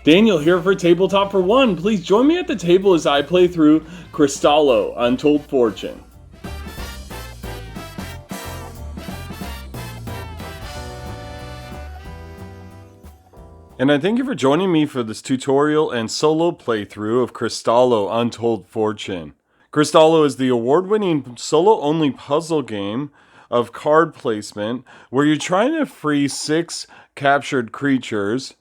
Daniel here for Tabletop for One. Please join me at the table as I play through Crystallo, Untold Fortune. And I thank you for joining me for this tutorial and solo playthrough of Crystallo, Untold Fortune. Crystallo is the award-winning solo-only puzzle game of card placement where you're trying to free 6 captured creatures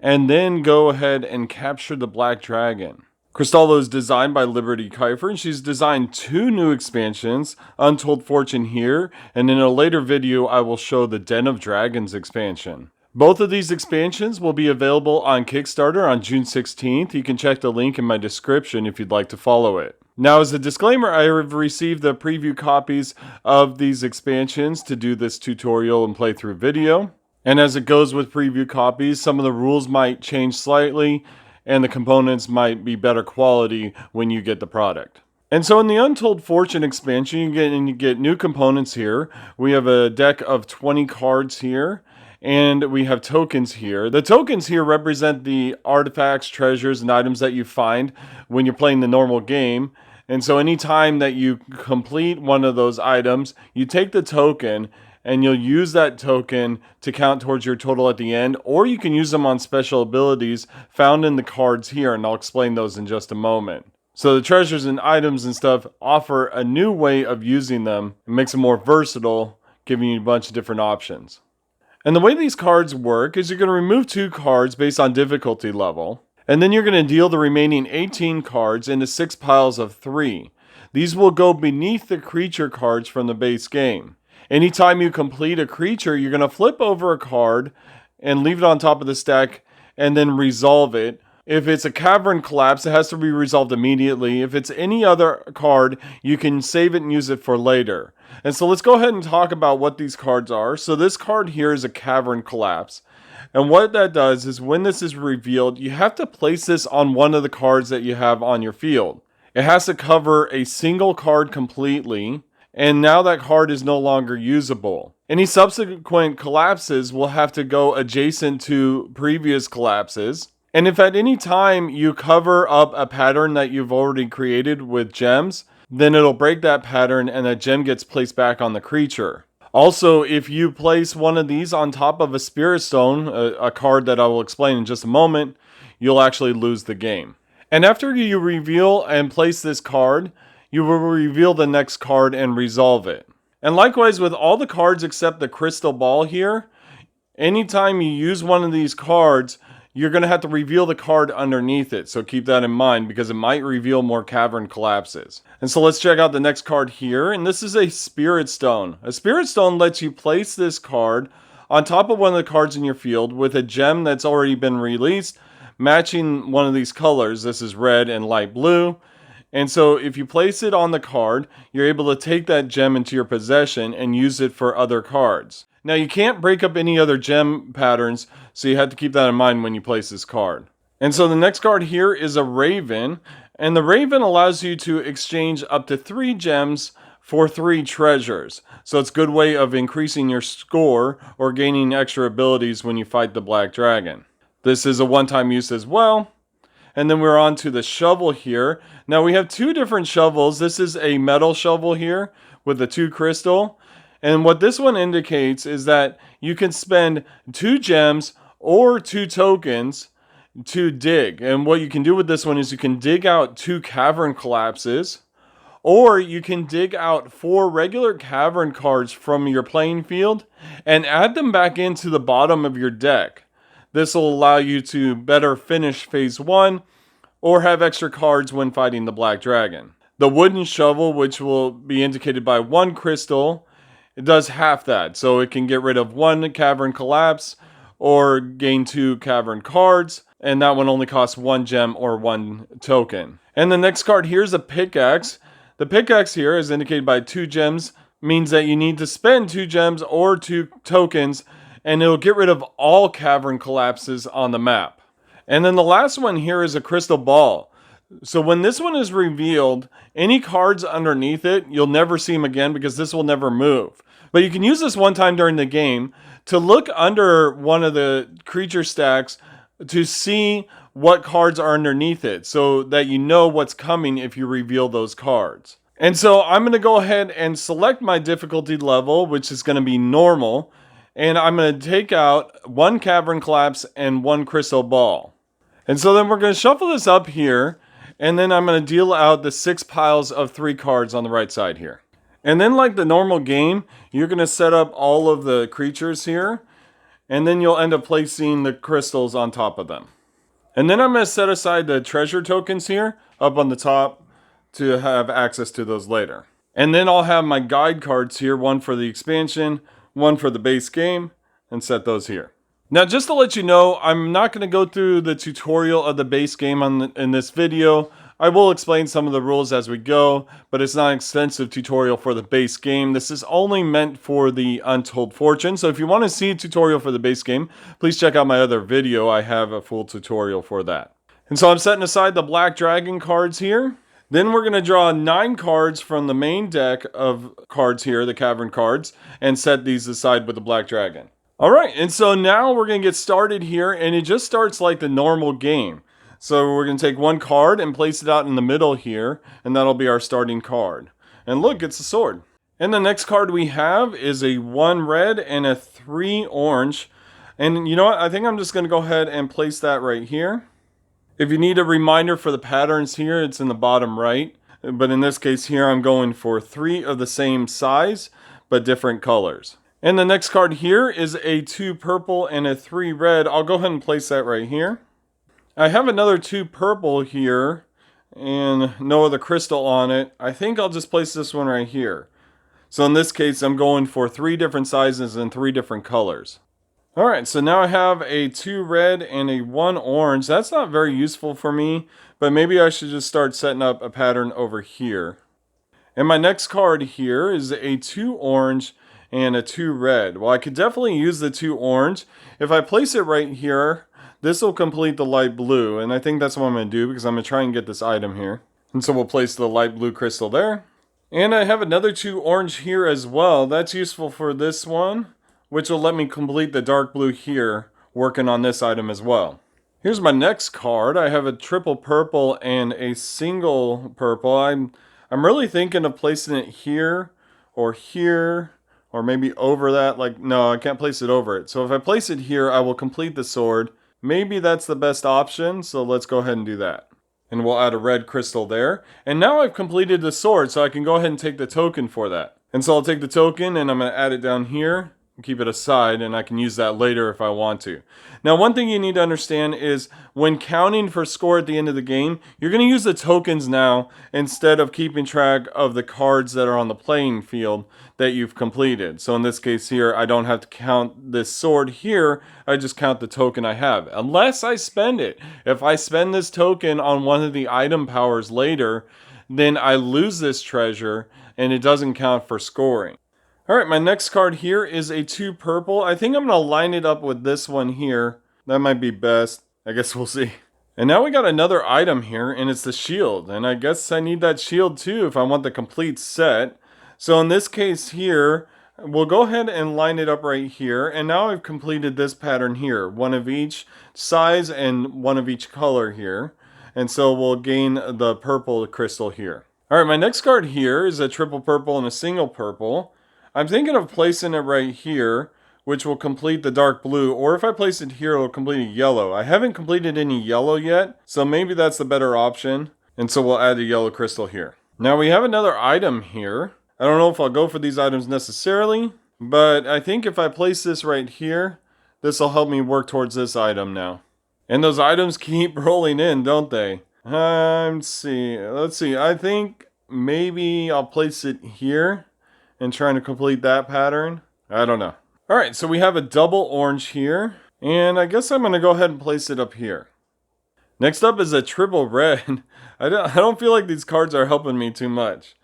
and then go ahead and capture the Black Dragon. Crystallo is designed by Liberty Kifer, and she's designed 2 new expansions, Untold Fortune here, and in a later video I will show the Den of Dragons expansion. Both of these expansions will be available on Kickstarter on June 16th. You can check the link in my description if you'd like to follow it. Now, as a disclaimer, I have received the preview copies of these expansions to do this tutorial and playthrough video. And as it goes with preview copies, some of the rules might change slightly and the components might be better quality when you get the product. And so in the Untold Fortune expansion, you get new components here. We have a deck of 20 cards here, and we have tokens here. The tokens here represent the artifacts, treasures, and items that you find when you're playing the normal game. And so anytime that you complete one of those items, you take the token and you'll use that token to count towards your total at the end, or you can use them on special abilities found in the cards here, and I'll explain those in just a moment. So the treasures and items and stuff offer a new way of using them. It makes them more versatile, giving you a bunch of different options. And the way these cards work is you're going to remove 2 cards based on difficulty level, and then you're going to deal the remaining 18 cards into 6 piles of 3. These will go beneath the creature cards from the base game. Anytime you complete a creature, you're going to flip over a card and leave it on top of the stack and then resolve it. If it's a Cavern Collapse, it has to be resolved immediately. If it's any other card, you can save it and use it for later. And so let's go ahead and talk about what these cards are. So this card here is a Cavern Collapse. And what that does is when this is revealed, you have to place this on one of the cards that you have on your field. It has to cover a single card completely, and now that card is no longer usable. Any subsequent collapses will have to go adjacent to previous collapses. And if at any time you cover up a pattern that you've already created with gems, then it'll break that pattern and that gem gets placed back on the creature. Also, if you place one of these on top of a Spirit Stone, a card that I will explain in just a moment, you'll actually lose the game. And after you reveal and place this card, you will reveal the next card and resolve it. And likewise with all the cards except the crystal ball here, anytime you use one of these cards, you're going to have to reveal the card underneath it. So keep that in mind because it might reveal more Cavern Collapses. And so let's check out the next card here. And this is a Spirit Stone. A Spirit Stone lets you place this card on top of one of the cards in your field with a gem that's already been released, matching one of these colors. This is red and light blue. And so if you place it on the card, you're able to take that gem into your possession and use it for other cards. Now you can't break up any other gem patterns, so you have to keep that in mind when you place this card. And so the next card here is a Raven, and the Raven allows you to exchange up to 3 gems for 3 treasures. So it's a good way of increasing your score or gaining extra abilities when you fight the Black Dragon. This is a one-time use as well. And then we're on to the shovel here. Now we have 2 different shovels. This is a metal shovel here with the 2 crystal. And what this one indicates is that you can spend 2 gems or 2 tokens to dig. And what you can do with this one is you can dig out 2 Cavern Collapses, or you can dig out 4 regular cavern cards from your playing field and add them back into the bottom of your deck. This will allow you to better finish phase 1 or have extra cards when fighting the Black Dragon. The wooden shovel, which will be indicated by 1 crystal, it does half that. So it can get rid of 1 Cavern Collapse or gain 2 cavern cards, and that one only costs 1 gem or 1 token. And the next card here is a pickaxe. The pickaxe here is indicated by 2 gems, means that you need to spend 2 gems or 2 tokens, and it'll get rid of all Cavern Collapses on the map. And then the last one here is a crystal ball. So when this one is revealed, any cards underneath it, you'll never see them again because this will never move. But you can use this one time during the game to look under one of the creature stacks to see what cards are underneath it so that you know what's coming if you reveal those cards. And so I'm going to go ahead and select my difficulty level, which is going to be normal. And I'm going to take out 1 Cavern Collapse and 1 Crystal Ball. And so then we're going to shuffle this up here. And then I'm going to deal out the 6 piles of 3 cards on the right side here. And then like the normal game, you're going to set up all of the creatures here. And then you'll end up placing the crystals on top of them. And then I'm going to set aside the treasure tokens here up on the top to have access to those later. And then I'll have my guide cards here, one for the expansion, one for the base game, and set those here. Now, just to let you know, I'm not going to go through the tutorial of the base game in this video. I will explain some of the rules as we go, but it's not an extensive tutorial for the base game. This is only meant for the Untold Fortune. So if you want to see a tutorial for the base game, please check out my other video. I have a full tutorial for that. And so I'm setting aside the Black Dragon cards here. Then we're going to draw 9 cards from the main deck of cards here, the Cavern cards, and set these aside with the Black Dragon. Alright, and so now we're going to get started here, and it just starts like the normal game. So we're going to take 1 card and place it out in the middle here, and that'll be our starting card. And look, it's a sword. And the next card we have is a 1 red and a 3 orange. And you know what, I think I'm just going to go ahead and place that right here. If you need a reminder for the patterns here, it's in the bottom right. But in this case here, I'm going for 3 of the same size, but different colors. And the next card here is a 2 purple and a 3 red. I'll go ahead and place that right here. I have another 2 purple here and no other crystal on it. I think I'll just place this one right here. So in this case, I'm going for 3 different sizes and 3 different colors. Alright, so now I have a 2 red and a 1 orange. That's not very useful for me, but maybe I should just start setting up a pattern over here. And my next card here is a 2 orange and a 2 red. Well, I could definitely use the 2 orange. If I place it right here, this will complete the light blue, and I think that's what I'm going to do because I'm going to try and get this item here. And so we'll place the light blue crystal there. And I have another 2 orange here as well. That's useful for this one, which will let me complete the dark blue here, working on this item as well. Here's my next card. I have a triple purple and a single purple. I'm really thinking of placing it here, or maybe over that. Like, no, I can't place it over it. So if I place it here, I will complete the sword. Maybe that's the best option, so let's go ahead and do that. And we'll add a red crystal there. And now I've completed the sword, so I can go ahead and take the token for that. And so I'll take the token and I'm going to add it down here. Keep it aside, and I can use that later if I want to. Now, one thing you need to understand is when counting for score at the end of the game, you're going to use the tokens now instead of keeping track of the cards that are on the playing field that you've completed. So in this case here, I don't have to count this sword here. I just count the token I have, unless I spend it. If I spend this token on one of the item powers later, then I lose this treasure and it doesn't count for scoring. Alright, my next card here is a 2 purple. I think I'm going to line it up with this one here. That might be best. I guess we'll see. And now we got another item here, and it's the shield. And I guess I need that shield too if I want the complete set. So in this case here, we'll go ahead and line it up right here. And now I've completed this pattern here. 1 of each size and 1 of each color here. And so we'll gain the purple crystal here. Alright, my next card here is a triple purple and a single purple. I'm thinking of placing it right here, which will complete the dark blue, or if I place it here, it'll complete a yellow. I haven't completed any yellow yet, so maybe that's the better option. And so we'll add a yellow crystal here. Now we have another item here. I don't know if I'll go for these items necessarily, but I think if I place this right here, this will help me work towards this item now. And those items keep rolling in, don't they? Let's see. I think maybe I'll place it here and trying to complete that pattern. I don't know. Alright, so we have a double orange here. And I guess I'm going to go ahead and place it up here. Next up is a triple red. I don't feel like these cards are helping me too much.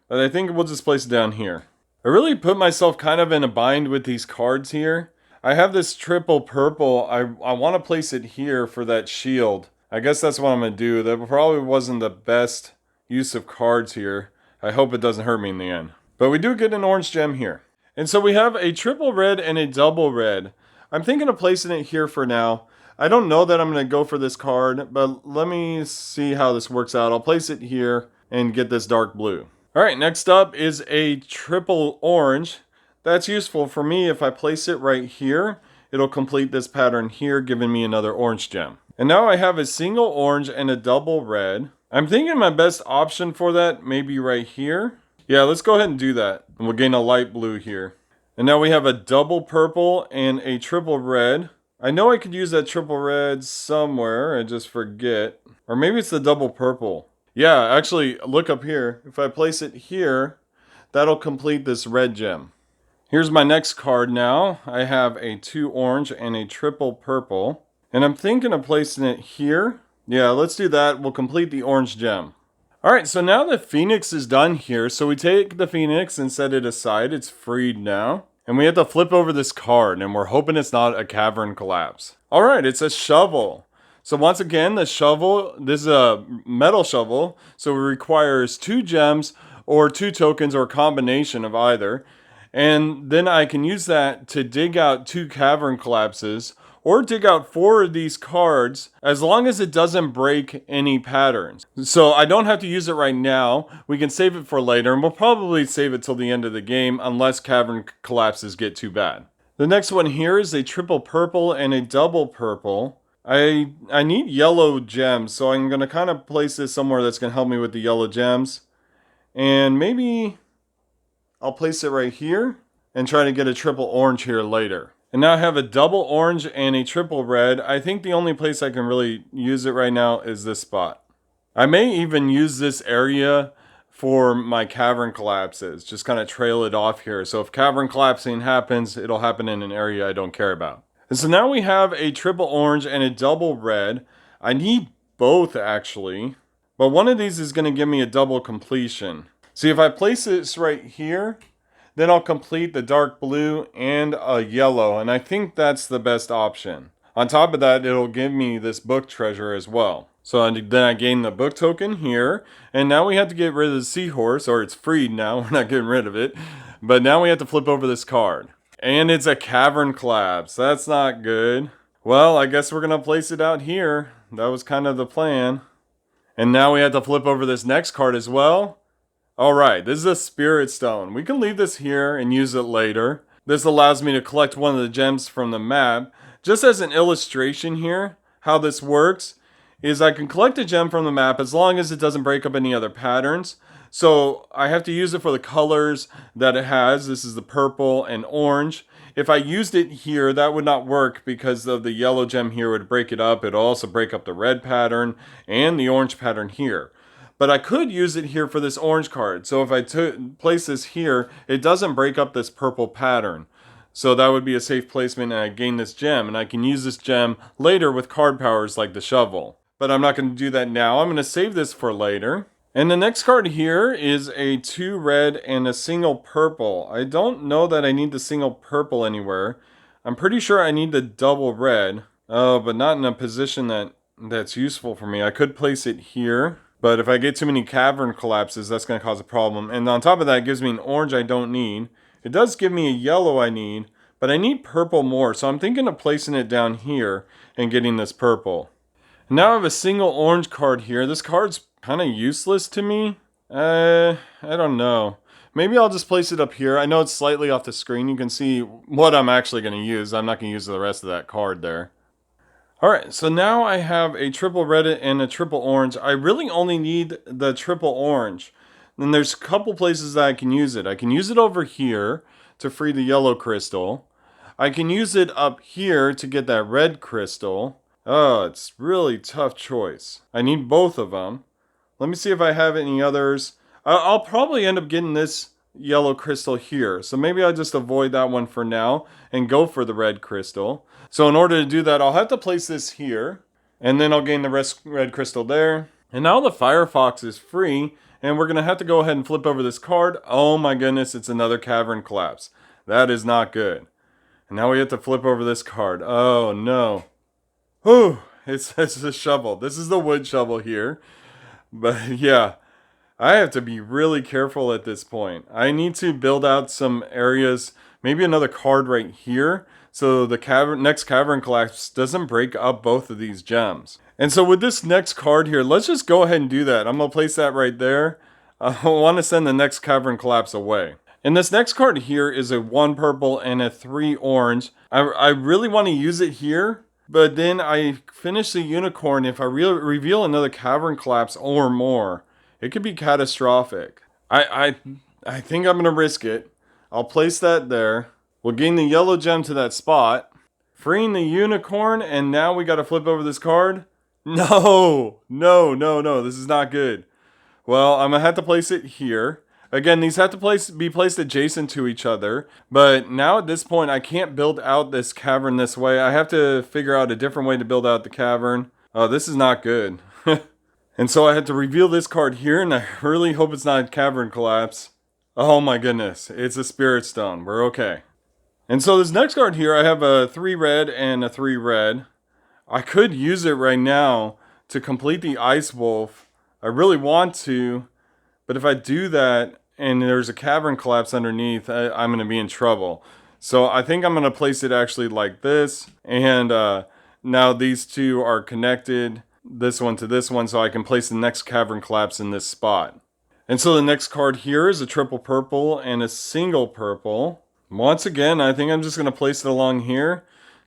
But I think we'll just place it down here. I really put myself kind of in a bind with these cards here. I have this triple purple. I want to place it here for that shield. I guess that's what I'm going to do. That probably wasn't the best use of cards here. I hope it doesn't hurt me in the end. But we do get an orange gem here. And so we have a triple red and a double red. I'm thinking of placing it here for now. I don't know that I'm going to go for this card, but let me see how this works out. I'll place it here and get this dark blue. All right, next up is a triple orange. That's useful for me. If I place it right here, it'll complete this pattern here, giving me another orange gem. And now I have a single orange and a double red. I'm thinking my best option for that may be right here. Yeah, let's go ahead and do that. And we'll gain a light blue here. And now we have a double purple and a triple red. I know I could use that triple red somewhere. I just forget. Or maybe it's the double purple. Yeah, actually, look up here. If I place it here, that'll complete this red gem. Here's my next card now. I have a 2 orange and a triple purple. And I'm thinking of placing it here. Yeah, let's do that. We'll complete the orange gem. Alright, so now the Phoenix is done here. So we take the Phoenix and set it aside. It's freed now. And we have to flip over this card. And we're hoping it's not a Cavern Collapse. Alright, it's a shovel. So once again, the shovel, this is a metal shovel, so it requires 2 gems or 2 tokens or a combination of either. And then I can use that to dig out 2 Cavern Collapses or dig out 4 of these cards as long as it doesn't break any patterns. So I don't have to use it right now. We can save it for later, and we'll probably save it till the end of the game unless Cavern Collapses get too bad. The next one here is a triple purple and a double purple. I need yellow gems, so I'm going to kind of place this somewhere that's going to help me with the yellow gems. And maybe I'll place it right here and try to get a triple orange here later. And now I have a double orange and a triple red. I think the only place I can really use it right now is this spot. I may even use this area for my Cavern Collapses. Just kind of trail it off here. So if Cavern Collapsing happens, it'll happen in an area I don't care about. And so now we have a triple orange and a double red. I need both actually, but one of these is going to give me a double completion. See, if I place this right here, then I'll complete the dark blue and a yellow, and I think that's the best option. On top of that, it'll give me this book treasure as well. So then I gain the book token here, and now we have to get rid of the seahorse, or it's freed now, we're not getting rid of it. But now we have to flip over this card. And it's a Cavern Collapse. That's not good. Well, I guess we're going to place it out here. That was kind of the plan. And now we have to flip over this next card as well. Alright, this is a Spirit Stone. We can leave this here and use it later. This allows me to collect one of the gems from the map. Just as an illustration here, how this works is I can collect a gem from the map as long as it doesn't break up any other patterns. So I have to use it for the colors that it has. This is the purple and orange. If I used it here, that would not work because of the yellow gem here would break it up. It would also break up the red pattern and the orange pattern here. But I could use it here for this orange card. So if I place this here, it doesn't break up this purple pattern. So that would be a safe placement, and I gain this gem. And I can use this gem later with card powers like the shovel. But I'm not going to do that now. I'm going to save this for later. And the next card here is a 2 red and a single purple. I don't know that I need the single purple anywhere. I'm pretty sure I need the double red. Oh, but not in a position that's useful for me. I could place it here. But if I get too many Cavern Collapses, that's going to cause a problem. And on top of that, it gives me an orange I don't need. It does give me a yellow I need, but I need purple more. So I'm thinking of placing it down here and getting this purple. And now I have a single orange card here. This card's kind of useless to me. I don't know. Maybe I'll just place it up here. I know it's slightly off the screen. You can see what I'm actually going to use. I'm not going to use the rest of that card there. Alright, so now I have a triple red and a triple orange. I really only need the triple orange. Then there's a couple places that I can use it. I can use it over here to free the yellow crystal. I can use it up here to get that red crystal. Oh, it's really tough choice. I need both of them. Let me see if I have any others. I'll probably end up getting this yellow crystal here. So maybe I'll just avoid that one for now and go for the red crystal. So in order to do that, I'll have to place this here. And then I'll gain the red crystal there. And now the Firefox is free. And we're going to have to go ahead and flip over this card. Oh my goodness, it's another Cavern Collapse. That is not good. And now we have to flip over this card. Oh no. Whew, it's a shovel. This is the wood shovel here. But yeah, I have to be really careful at this point. I need to build out some areas, maybe another card right here, so the next Cavern Collapse doesn't break up both of these gems. And so with this next card here, let's just go ahead and do that. I'm going to place that right there. I want to send the next Cavern Collapse away. And this next card here is a 1 purple and a 3 orange. I really want to use it here, but then I finish the unicorn. If I reveal another Cavern Collapse or more, it could be catastrophic. I think I'm going to risk it. I'll place that there. We'll gain the yellow gem to that spot. Freeing the unicorn, and now we got to flip over this card. No, this is not good. Well, I'm going to have to place it here. Again, these have to be placed adjacent to each other. But now at this point, I can't build out this cavern this way. I have to figure out a different way to build out the cavern. Oh, this is not good. And so I had to reveal this card here, and I really hope it's not a Cavern Collapse. Oh my goodness, it's a Spirit Stone. We're okay. And so this next card here, I have a 3 red and a 3 red. I could use it right now to complete the Ice Wolf. I really want to, but if I do that and there's a Cavern Collapse underneath, I'm going to be in trouble. So I think I'm going to place it actually like this, and now these two are connected, this one to this one, so I can place the next Cavern Collapse in this spot. And so the next card here is a triple purple and a single purple. Once again, I think I'm just going to place it along here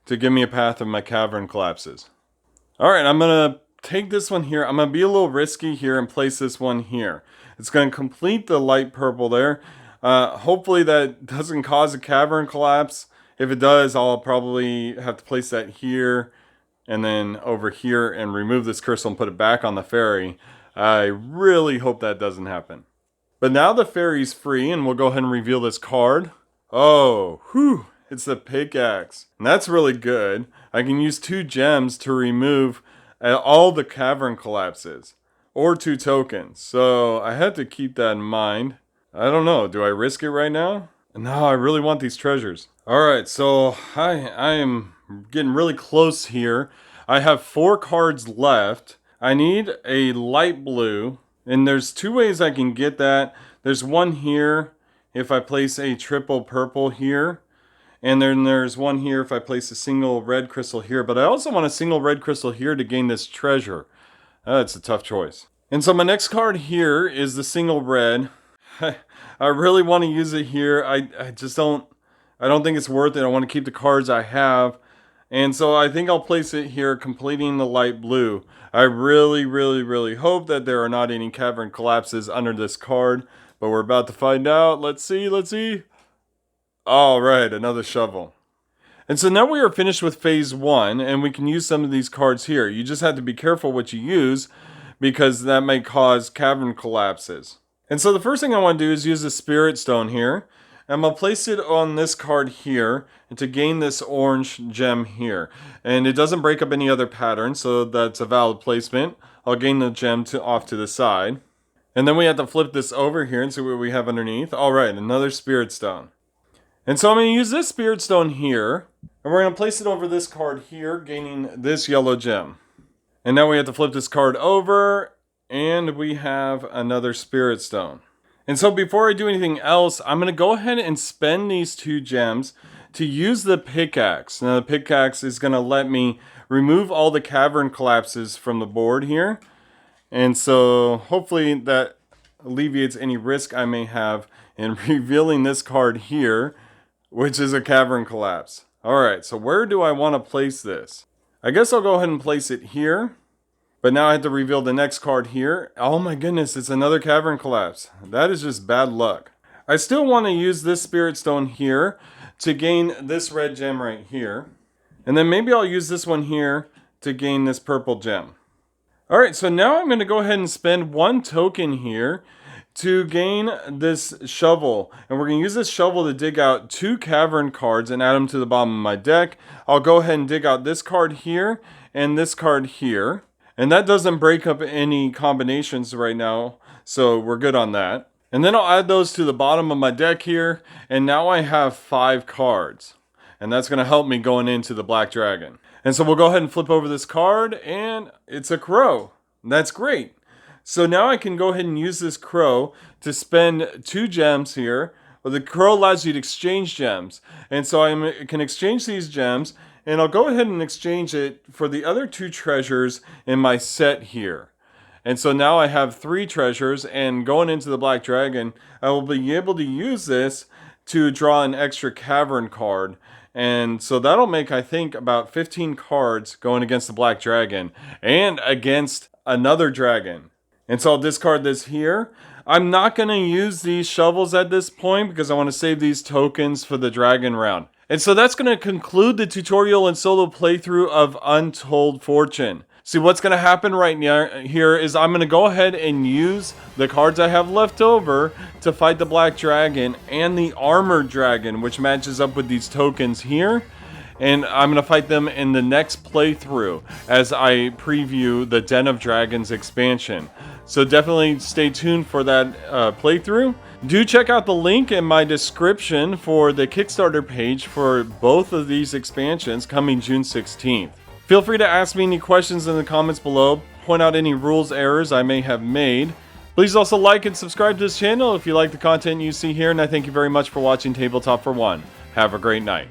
to give me a path of my Cavern Collapses. Alright, I'm going to take this one here. I'm going to be a little risky here and place this one here. It's going to complete the light purple there. Hopefully that doesn't cause a Cavern Collapse. If it does, I'll probably have to place that here and then over here and remove this crystal and put it back on the fairy. I really hope that doesn't happen. But now the fairy's free, and we'll go ahead and reveal this card. Oh, whew, it's the pickaxe. And that's really good. I can use 2 gems to remove all the Cavern Collapses, or 2 tokens. So I had to keep that in mind. I don't know, do I risk it right now? No, I really want these treasures. Alright, so I am getting really close here. I have 4 cards left. I need a light blue, and there's 2 ways I can get that. There's one here if I place a triple purple here, and then there's one here if I place a single red crystal here, but I also want a single red crystal here to gain this treasure. That's a tough choice. And so my next card here is the single red. I really want to use it here. I don't think it's worth it. I want to keep the cards I have. And so I think I'll place it here, completing the light blue. I really hope that there are not any Cavern Collapses under this card, but we're about to find out. Let's see. All right, another shovel. And so now we are finished with phase 1, and we can use some of these cards here. You just have to be careful what you use, because that may cause Cavern Collapses. And so the first thing I want to do is use the Spirit Stone here. I'm going to place it on this card here to gain this orange gem here. And it doesn't break up any other pattern, so that's a valid placement. I'll gain the gem off to the side. And then we have to flip this over here and see what we have underneath. Alright, another Spirit Stone. And so I'm going to use this Spirit Stone here, and we're going to place it over this card here, gaining this yellow gem. And now we have to flip this card over, and we have another Spirit Stone. And so before I do anything else, I'm going to go ahead and spend these 2 gems to use the pickaxe. Now the pickaxe is going to let me remove all the Cavern Collapses from the board here. And so hopefully that alleviates any risk I may have in revealing this card here, which is a Cavern Collapse. Alright, so where do I want to place this? I guess I'll go ahead and place it here. But now I have to reveal the next card here. Oh my goodness, it's another Cavern Collapse. That is just bad luck. I still want to use this Spirit Stone here to gain this red gem right here. And then maybe I'll use this one here to gain this purple gem. Alright, so now I'm going to go ahead and spend 1 token here to gain this shovel. And we're going to use this shovel to dig out 2 cavern cards and add them to the bottom of my deck. I'll go ahead and dig out this card here and this card here. And that doesn't break up any combinations right now, so we're good on that. And then I'll add those to the bottom of my deck here, and now I have 5 cards. And that's going to help me going into the Black Dragon. And so we'll go ahead and flip over this card, and it's a crow. That's great. So now I can go ahead and use this crow to spend 2 gems here. the crow allows you to exchange gems. And so I can exchange these gems, and I'll go ahead and exchange it for the other 2 treasures in my set here. And so now I have 3 treasures, and going into the Black Dragon, I will be able to use this to draw an extra cavern card. And so that'll make, I think, about 15 cards going against the Black Dragon and against another dragon. And so I'll discard this here. I'm not going to use these shovels at this point because I want to save these tokens for the dragon round. And so that's going to conclude the tutorial and solo playthrough of Untold Fortune. See, what's going to happen right now here is I'm going to go ahead and use the cards I have left over to fight the Black Dragon and the Armored Dragon, which matches up with these tokens here. And I'm going to fight them in the next playthrough as I preview the Den of Dragons expansion. So definitely stay tuned for that playthrough. Do check out the link in my description for the Kickstarter page for both of these expansions coming June 16th. Feel free to ask me any questions in the comments below, point out any rules errors I may have made. Please also like and subscribe to this channel if you like the content you see here, and I thank you very much for watching Tabletop for One. Have a great night.